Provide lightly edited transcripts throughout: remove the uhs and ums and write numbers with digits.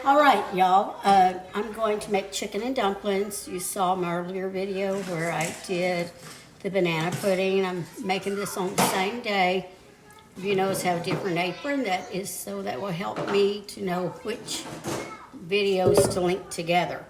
All right, y'all. I'm going to make chicken and dumplings. You saw my earlier video where I did the banana pudding. I'm making this on the same day. You notice how a different apron that is, so that will help me to know which videos to link together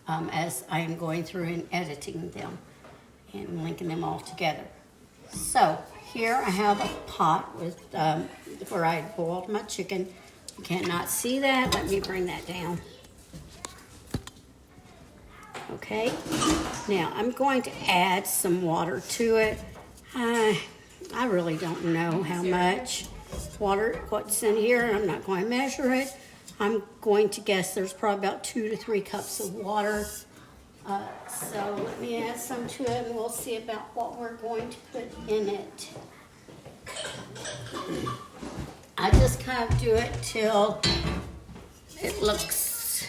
as I am going through and editing them and linking them all together. So here I have a pot with where I boiled my chicken. You cannot see that. Let me bring that down. Okay. Now I'm going to add some water to it. I really don't know how much water, what's in here. I'm not going to measure it. I'm going to guess there's probably about 2 to 3 cups of water. So let me add some to it and we'll see about what we're going to put in it. I just kind of do it till it looks,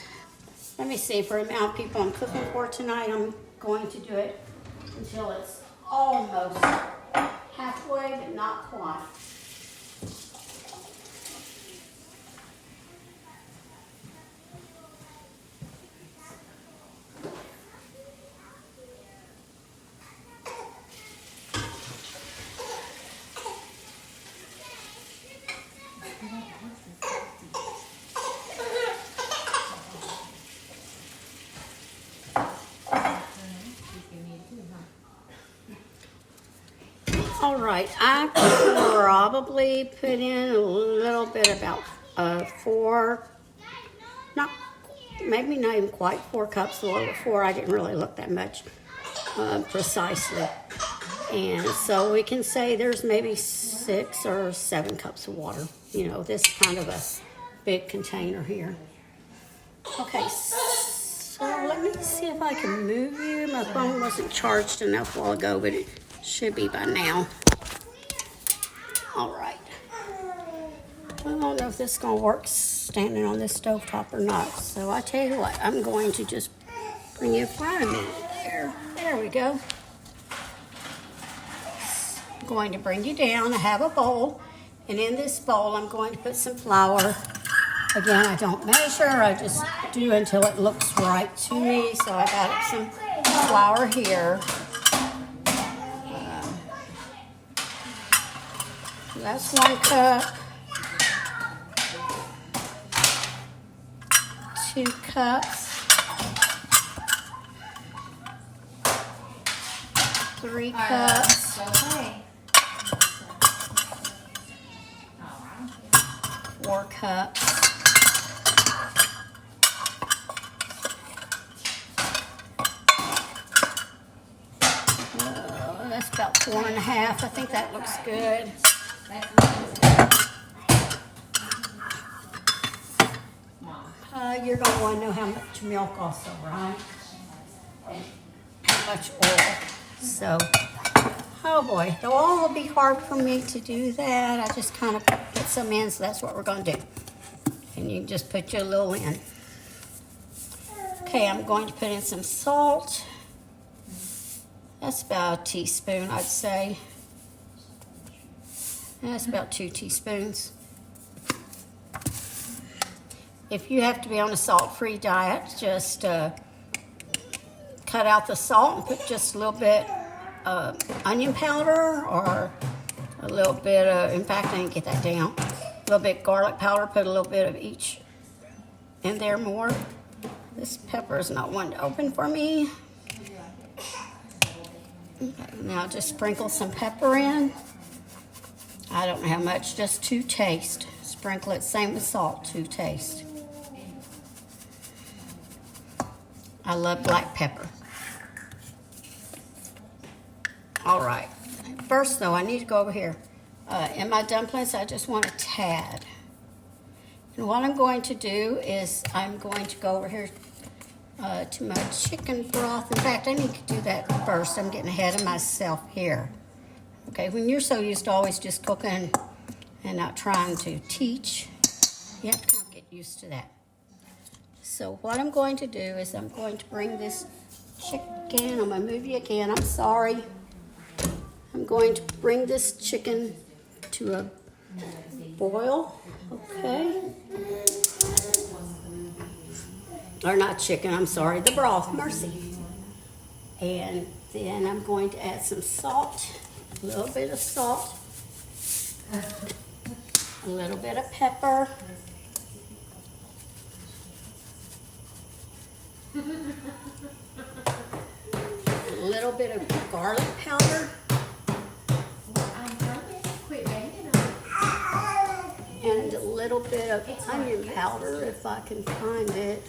let me see, for the amount of people I'm cooking for tonight, I'm going to do it until it's almost halfway, but not quite. All right, I probably put in a little bit about 4, maybe not even quite 4 cups, a little bit 4. I didn't really look that much precisely. And so we can say there's maybe 6 or 7 cups of water. You know, this kind of a big container here. Okay, so let me see if I can move you. My phone wasn't charged enough a while ago, but it should be by now. All right. I don't know if this is going to work standing on this stovetop or not. So I tell you what, I'm going to just bring you in front of me. There we go. I'm going to bring you down. I have a bowl. And in this bowl, I'm going to put some flour. Again, I don't measure. I just do until it looks right to me. So I got some flour here. That's 1 cup, 2 cups, 3 cups, 4 cups, that's about 4.5. I think that looks good. You're going to want to know how much milk also, right? And how much oil. So, oh boy, the oil will be hard for me to do that. I just kind of put some in, so that's what we're going to do. And you can just put your little in. Okay, I'm going to put in some salt. That's about a teaspoon, I'd say. That's about 2 teaspoons. If you have to be on a salt-free diet, just cut out the salt and put just a little bit of onion powder or a little bit of, in fact, I didn't get that down, a little bit garlic powder, put a little bit of each in there more. This pepper is not one to open for me. Okay, now just sprinkle some pepper in. I don't know how much, just to taste. Sprinkle it, same with salt, to taste. I love black pepper. All right. First, though, I need to go over here. In my dumplings, I just want a tad. And what I'm going to do is I'm going to go over here to my chicken broth. In fact, I need to do that first. I'm getting ahead of myself here. Okay, when you're so used to always just cooking and not trying to teach, you have to kind of get used to that. So what I'm going to do is I'm going to bring this chicken, I'm going to move you again, I'm sorry. I'm going to bring this chicken to a boil, okay? or not chicken, I'm sorry, the broth, mercy. And then I'm going to add some salt, a little bit of salt, a little bit of pepper, a little bit of garlic powder, and a little bit of onion powder if I can find it.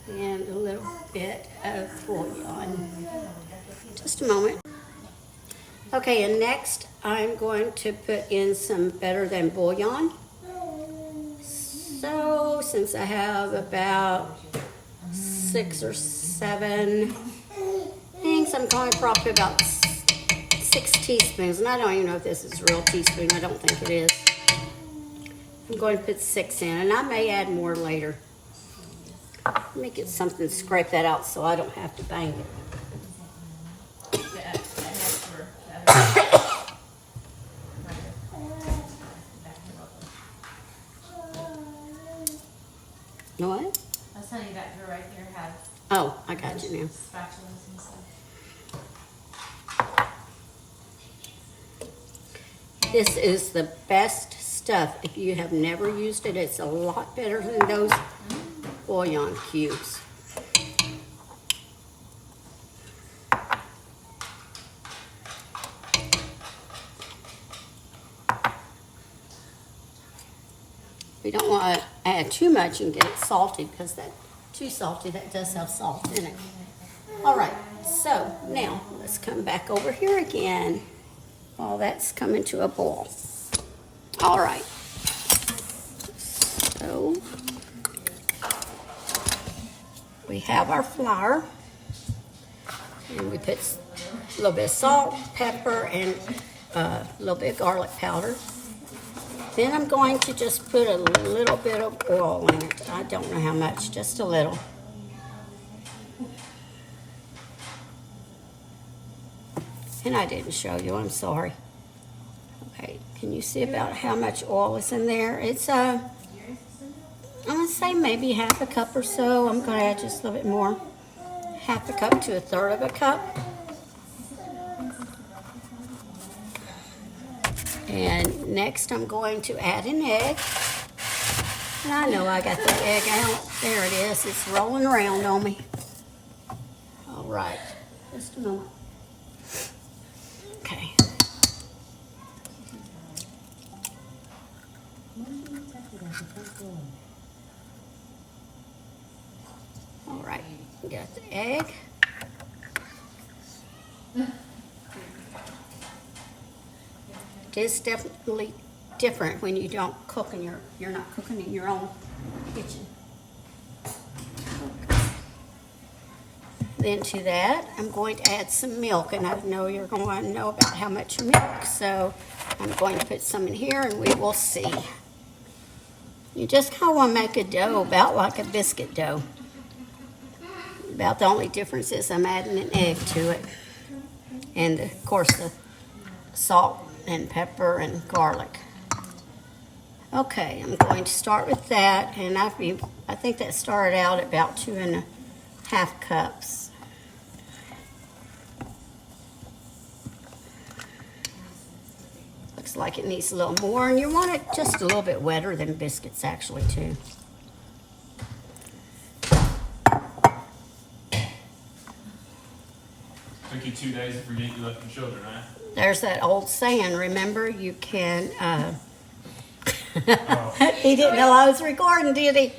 And a little bit of bouillon. Just a moment. Okay, and next I'm going to put in some better than bouillon. So since I have about 6 or 7 things, I'm going to probably about 6 teaspoons, and I don't even know if this is a real teaspoon. I don't think it is. I'm going to put 6 in, and I may add more later. Let me get something to scrape that out so I don't have to bang it. What? I was telling you that drawer right there has. Oh, I got you now. Spatulas and stuff. This is the best stuff. If you have never used it, it's a lot better than those bouillon cubes. We don't want to add too much and get it salty, because that too salty, that does have salt in it. All right, so now let's come back over here again while that's coming to a boil. All right, so we have our flour, and we put a little bit of salt, pepper, and a little bit of garlic powder. Then I'm going to just put a little bit of oil in it. I don't know how much, just a little. And I didn't show you, I'm sorry. Okay, can you see about how much oil is in there? It's, I'm gonna say maybe half a cup or so. I'm gonna add just a little bit more. Half a cup to a third of a cup. And next I'm going to add an egg. And I know I got the egg out. There it is. It's rolling around on me. All right. Just a moment. Okay. All right. Got the egg. It is definitely different when you don't cook in you're not cooking in your own kitchen. Okay. Then to that, I'm going to add some milk, and I know you're going to know about how much milk, so I'm going to put some in here, and we will see. You just kind of want to make a dough about like a biscuit dough. About the only difference is I'm adding an egg to it, and of course the salt and pepper and garlic. Okay, I'm going to start with that, and I think that started out at about 2.5 cups. Looks like it needs a little more, and you want it just a little bit wetter than biscuits actually too. Took you 2 days to forget you left your children, right? There's that old saying, remember, you can, Oh. he didn't know I was recording, did he?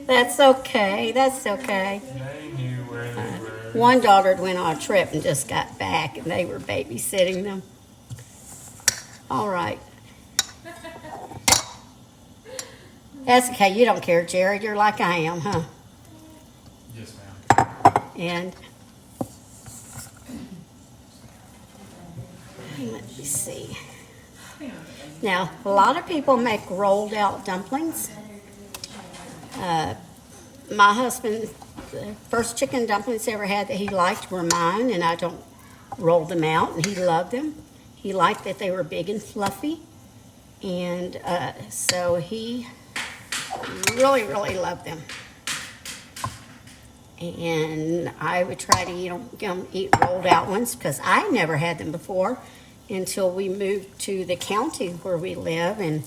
That's okay, that's okay. They knew where they were. One daughter went on a trip and just got back, and they were babysitting them. All right. That's okay, you don't care, Jared. You're like I am, huh? Yes, ma'am. And let me see. Now, a lot of people make rolled out dumplings. My husband, the first chicken dumplings he ever had that he liked were mine, and I don't roll them out, and he loved them. He liked that they were big and fluffy, and so he really, really loved them. And I would try to eat rolled out ones because I never had them before until we moved to the county where we live, and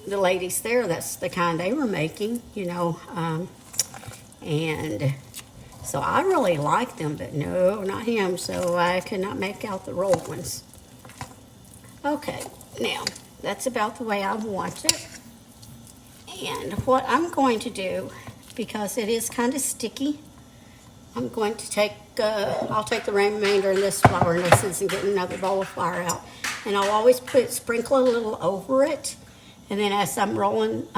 the ladies there, that's the kind they were making, and so I really liked them, but no, not him, so I could not make out the rolled ones. Okay, now, that's about the way I want it. And what I'm going to do, because it is kind of sticky, I'm going to take, I'll take the remainder of this flour in essence and get another bowl of flour out. And I'll always sprinkle a little over it. And then as I'm rolling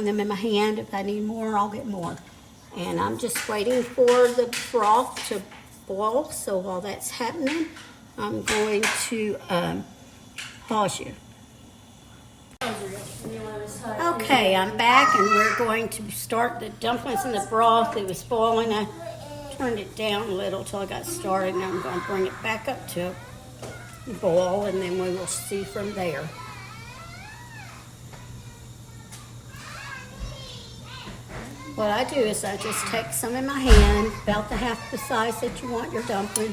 them in my hand, if I need more, I'll get more. And I'm just waiting for the broth to boil. So while that's happening, I'm going to pause you. Okay, I'm back, and we're going to start the dumplings in the broth. It was boiling. I turned it down a little till I got started. Now I'm going to bring it back up to boil, and then we will see from there. What I do is I just take some in my hand, about the half the size that you want your dumpling,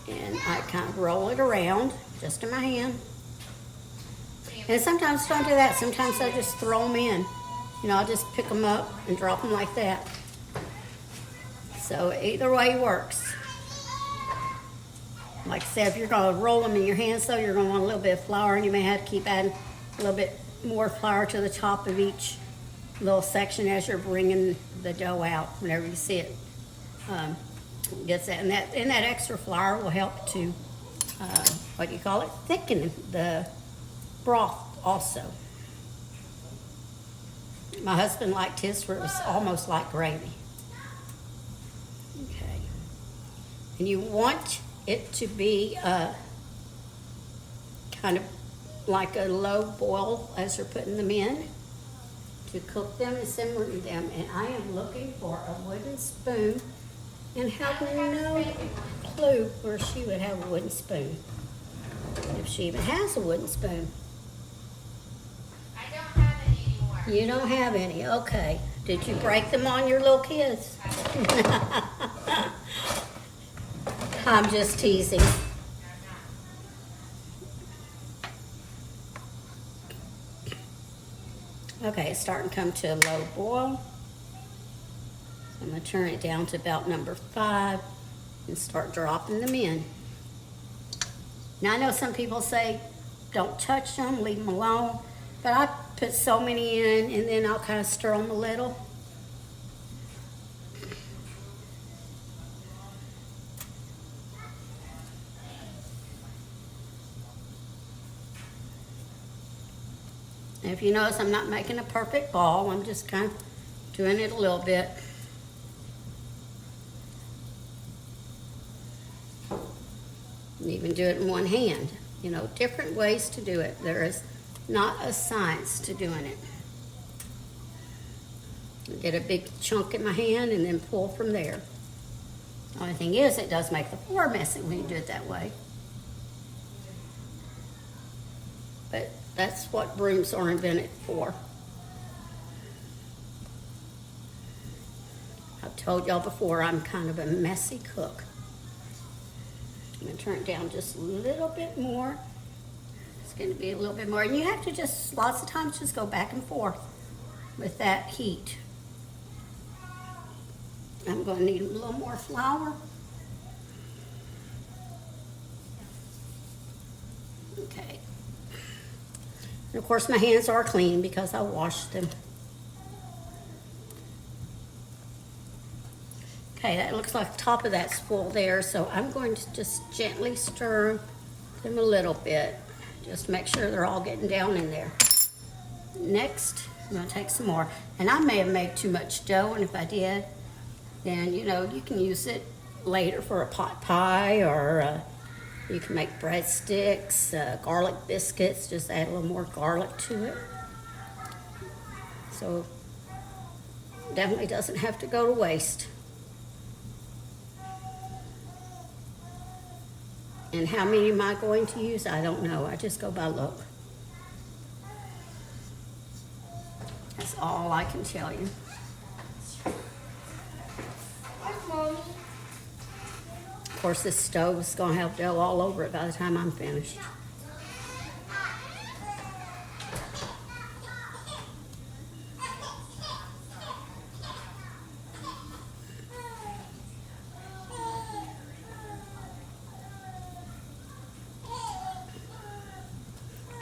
and I kind of roll it around just in my hand. And sometimes don't do that. Sometimes I just throw them in. I'll just pick them up and drop them like that. So either way works. Like I said, if you're going to roll them in your hands, though, you're going to want a little bit of flour, and you may have to keep adding a little bit more flour to the top of each little section as you're bringing the dough out. Whenever you see it gets that, and that extra flour will help to thicken the broth also. My husband liked his where it was almost like gravy. Okay, and you want it to be kind of like a low boil as you're putting them in, to cook them and simmer them. And I am looking for a wooden spoon, and have no clue where she would have a wooden spoon, if she even has a wooden spoon. I don't have any anymore. You don't have any, okay. Did you break them on your little kids? I'm just teasing. Okay, it's starting to come to a low boil. I'm going to turn it down to about number 5 and start dropping them in. Now I know some people say don't touch them, leave them alone, but I put so many in, and then I'll kind of stir them a little. And if you notice, I'm not making a perfect ball. I'm just kind of doing it a little bit. You even do it in one hand. Different ways to do it. There is not a science to doing it. Get a big chunk in my hand and then pull from there. The only thing is, it does make the floor messy when you do it that way. But that's what brooms are invented for. I've told y'all before, I'm kind of a messy cook. I'm going to turn it down just a little bit more. It's going to be a little bit more. And you have to just, lots of times, just go back and forth with that heat. I'm going to need a little more flour. Okay. And of course, my hands are clean because I washed them. Okay, that looks like the top of that's full there, so I'm going to just gently stir them a little bit. Just make sure they're all getting down in there. Next, I'm going to take some more. And I may have made too much dough, and if I did, then, you can use it later for a pot pie, or you can make breadsticks, garlic biscuits. Just add a little more garlic to it. So definitely doesn't have to go to waste. And how many am I going to use? I don't know. I just go by look. That's all I can tell you. Of course, this stove is going to have dough all over it by the time I'm finished.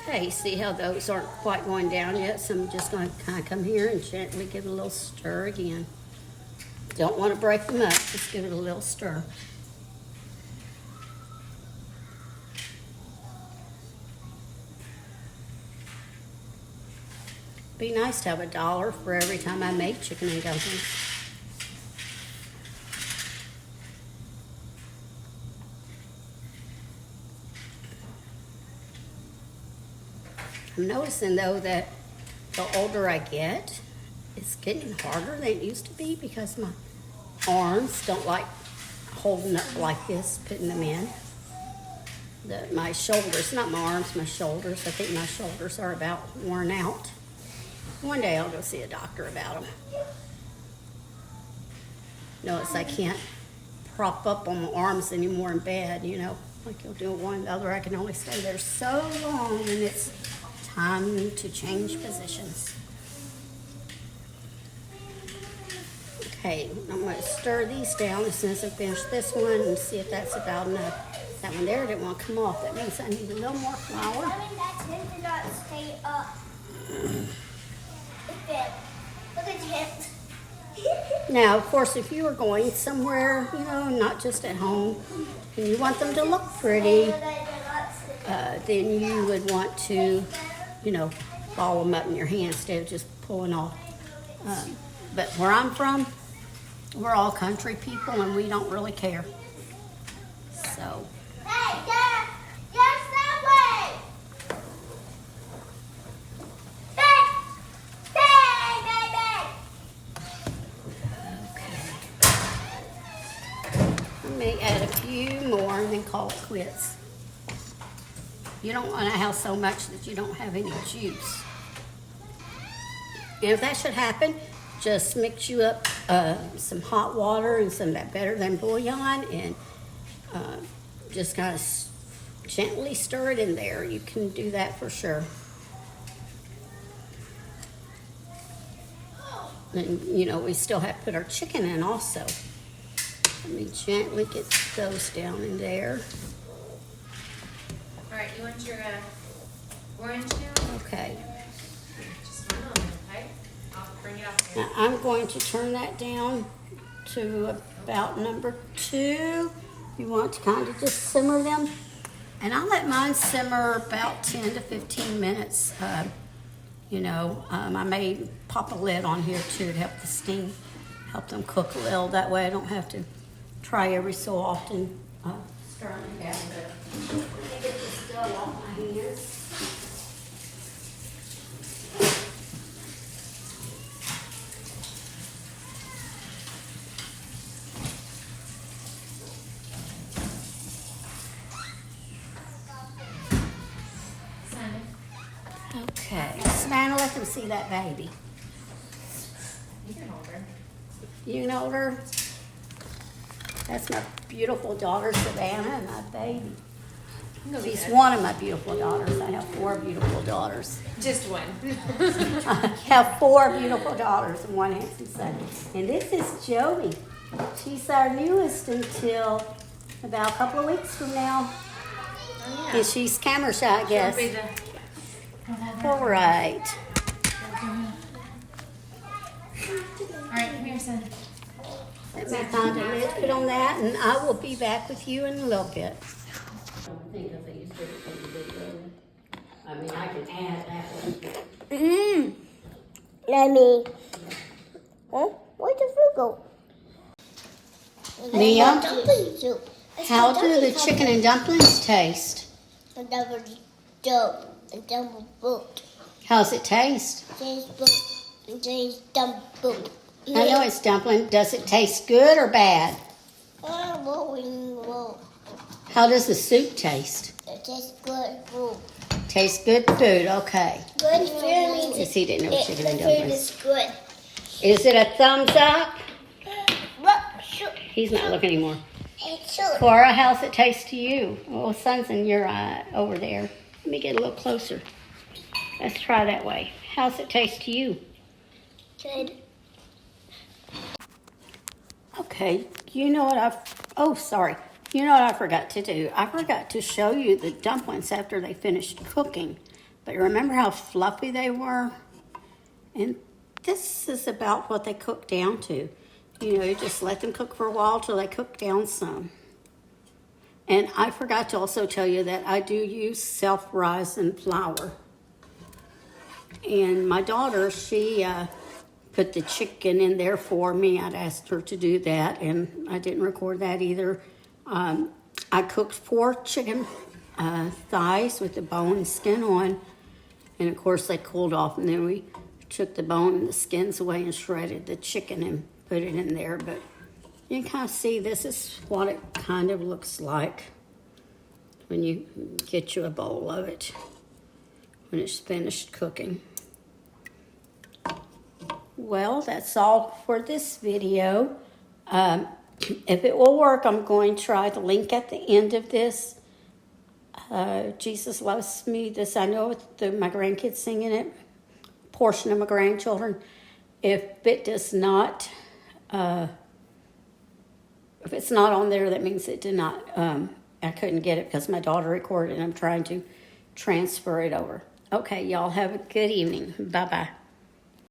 Okay, see how those aren't quite going down yet, so I'm just going to kind of come here and gently give it a little stir again. Don't want to break them up, just give it a little stir. Be nice to have $1 for every time I make chicken and dumplings. I'm noticing though that the older I get, it's getting harder than it used to be because my arms don't like holding up like this, putting them in. My shoulders, not my arms, my shoulders. I think my shoulders are about worn out. One day I'll go see a doctor about them. Notice I can't prop up on my arms anymore in bed, you know, like you'll do one or the other. I can only stay there so long, and it's time to change positions. Okay, I'm going to stir these down as soon as I finish this one and see if that's about enough. That one there didn't want to come off. That means I need a little more flour. I mean, that tends to not stay up. Look at it. Now, of course, if you are going somewhere, you know, not just at home, and you want them to look pretty, then you would want to, you know, ball them up in your hand instead of just pulling off. But where I'm from, we're all country people and we don't really care. So. Hey, Dad! Yes, that way! Bang! Bang, bang, bang! Okay. I may add a few more and then call it quits. You don't want to have so much that you don't have any juice. And if that should happen, just mix you up some hot water and some of that better than bouillon and just kind of gently stir it in there. You can do that for sure. And you know, we still have to put our chicken in also. Let me gently get those down in there. All right, you want your orange now? Okay. Just one moment, okay? I'll bring it off here. Now I'm going to turn that down to about number 2. You want to kind of just simmer them. And I'll let mine simmer about 10 to 15 minutes. You know, I may pop a lid on here too to help the steam, help them cook a little. That way I don't have to try every so often stirring it down a bit. Let me get this dough off my hands. Simon, Okay, Savannah, let them see that baby. you can hold her. You can hold her. That's my beautiful daughter, Savannah, and my baby. She's one of my beautiful daughters. I have 4 beautiful daughters. Just one. I have 4 beautiful daughters and 1 handsome son. And this is Joey. She's our newest until about a couple of weeks from now. Oh, And she's camera shy, I guess. She'll be the- All right. All right, come here, son. Let me find a lid, put on that, and I will be back with you in a little bit. I don't think if I use video. I mean, I can add that one. Let me. Huh? Where'd the fruit go? Mia, Dumpling soup. how do the chicken and dumplings taste? And double dough. And double book. How's it taste? Tastes book. These dumpling. I know it's dumpling. Does it taste good or bad? Whoa. How does the soup taste? It tastes good food. Tastes good food, okay. Good food means Yes, he didn't know chicken and the food dumplings. is good. Is it a thumbs up? What? Sure. He's not looking anymore. It's sure. Cora, how's it taste to you? Oh, sun's in your eye over there. Let me get a little closer. Let's try that way. How's it taste to you? Good. Okay, you know what You know what I forgot to do? I forgot to show you the dumplings after they finished cooking. But remember how fluffy they were? And this is about what they cook down to. You know, you just let them cook for a while till they cook down some. And I forgot to also tell you that I do use self-rising flour. And my daughter, she put the chicken in there for me. I'd asked her to do that, and I didn't record that either. I cooked 4 chicken thighs with the bone and skin on. And of course, they cooled off, and then we took the bone and the skins away and shredded the chicken and put it in there. But you can kind of see this is what it kind of looks like when you get you a bowl of it when it's finished cooking. Well, that's all for this video. If it will work, I'm going to try the link at the end of this. Jesus Loves Me. This I know with my grandkids singing it. Portion of my grandchildren. If it does not, if it's not on there, that means it did not. I couldn't get it because my daughter recorded, and I'm trying to transfer it over. Okay, y'all have a good evening. Bye bye.